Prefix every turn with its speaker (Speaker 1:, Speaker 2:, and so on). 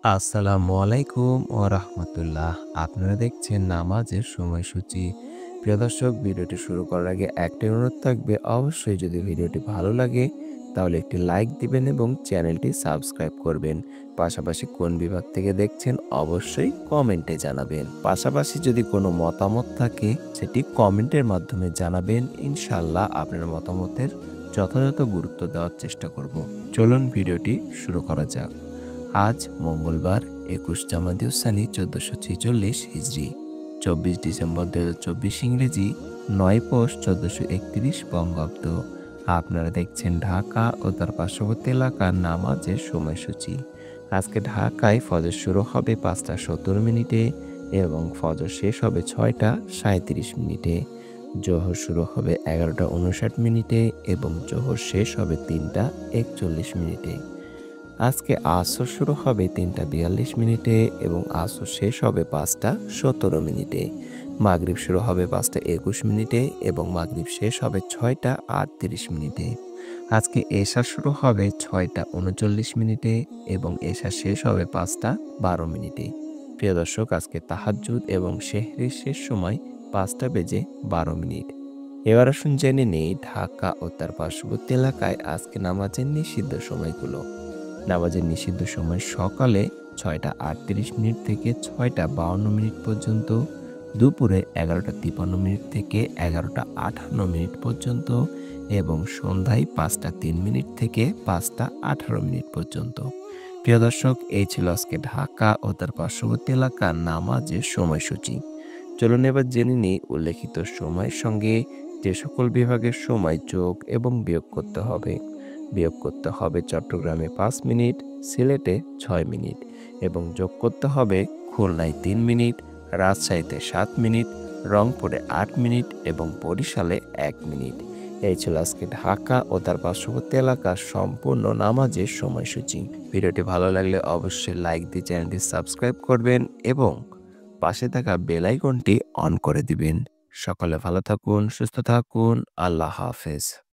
Speaker 1: আসসালামু আলাইকুম ওয়া রাহমাতুল্লাহ। আপনারা দেখছেন নামাজের সময়সূচি। প্রিয় দর্শক, ভিডিওটি শুরু করার আগে একটাই অনুরোধ থাকবে, অবশ্যই যদি ভিডিওটি ভালো লাগে তাহলে একটি লাইক দিবেন এবং চ্যানেলটি সাবস্ক্রাইব করবেন। পাশাপাশি কোন বিভাগ থেকে দেখছেন অবশ্যই কমেন্টে জানাবেন। পাশাপাশি যদি কোনো মতামত থাকে সেটি কমেন্টের মাধ্যমে জানাবেন। ইনশাআল্লাহ আপনার মতামতের যথাযথ গুরুত্ব দেওয়ার চেষ্টা করব। চলুন ভিডিওটি শুরু করা যাক। আজ মঙ্গলবার ২১ জামাদিউসানি ১৪৪৬ হিজরি, ২৪ ডিসেম্বর ২০২৪ ইংরেজি, ৯ পৌষ ১৪৩১ বঙ্গাব্দ। আপনারা দেখছেন ঢাকা ও তার পার্শ্ববর্তী এলাকার নামাজের সময়সূচি। আজকে ঢাকায় ফজর শুরু হবে ৫টা ১৭ মিনিটে এবং ফজর শেষ হবে ৬টা ৩৭ মিনিটে। জোহর শুরু হবে ১১টা ৫৯ মিনিটে এবং জোহর শেষ হবে ৩টা ৪১ মিনিটে। আজকে আসর শুরু হবে ৩টা ৪২ মিনিটে এবং আসর শেষ হবে ৫টা ১৭ মিনিটে। মাগরিব শুরু হবে ৫টা ২১ মিনিটে এবং মাগরিব শেষ হবে ৬টা ৩৮ মিনিটে। আজকে এশা শুরু হবে ৬টা ৩৯ মিনিটে এবং এশা শেষ হবে ৫টা ১২ মিনিটে। প্রিয় দর্শক, আজকে তাহাজ্জুদ এবং সেহরির শেষ সময় ৫টা বেজে ১২ মিনিট। এবার আসুন জেনে নেই ঢাকা ও তার পার্শ্ববর্তী এলাকায় আজকে নামাজের নিষিদ্ধ সময়গুলো। নামাজের নিষিদ্ধ সময় সকালে ৬টা ৩৮ মিনিট থেকে ৬টা ৫২ মিনিট পর্যন্ত, দুপুরে ১১টা ৫৩ মিনিট থেকে ১১টা ৫৮ মিনিট পর্যন্ত এবং সন্ধ্যায় ৫টা ৩ মিনিট থেকে ৫টা ১৮ মিনিট পর্যন্ত। প্রিয় দর্শক, এই ছিল আজকে ঢাকা ও তার পার্শ্ববর্তী এলাকার নামাজের সময়সূচি। চলুন এবার জেনে নিই উল্লেখিত সময়ের সঙ্গে যে সকল বিভাগের সময় যোগ এবং বিয়োগ করতে হবে। বিয়োগ করতে হবে চট্টগ্রামে ৫ মিনিট, সিলেটে ৬ মিনিট এবং যোগ করতে হবে খুলনায় ৩ মিনিট, রাজশাহীতে ৭ মিনিট, রংপুরে ৮ মিনিট এবং বরিশালে ১ মিনিট। এই ছিল আজকে ঢাকা ও তার পার্শ্ববর্তী এলাকার সম্পূর্ণ নামাজের সময়সূচি। ভিডিওটি ভালো লাগলে অবশ্যই লাইক দিয়ে চ্যানেলটি সাবস্ক্রাইব করবেন এবং পাশে থাকা বেল আইকনটি অন করে দিবেন। সকলে ভালো থাকুন, সুস্থ থাকুন। আল্লাহ হাফেজ।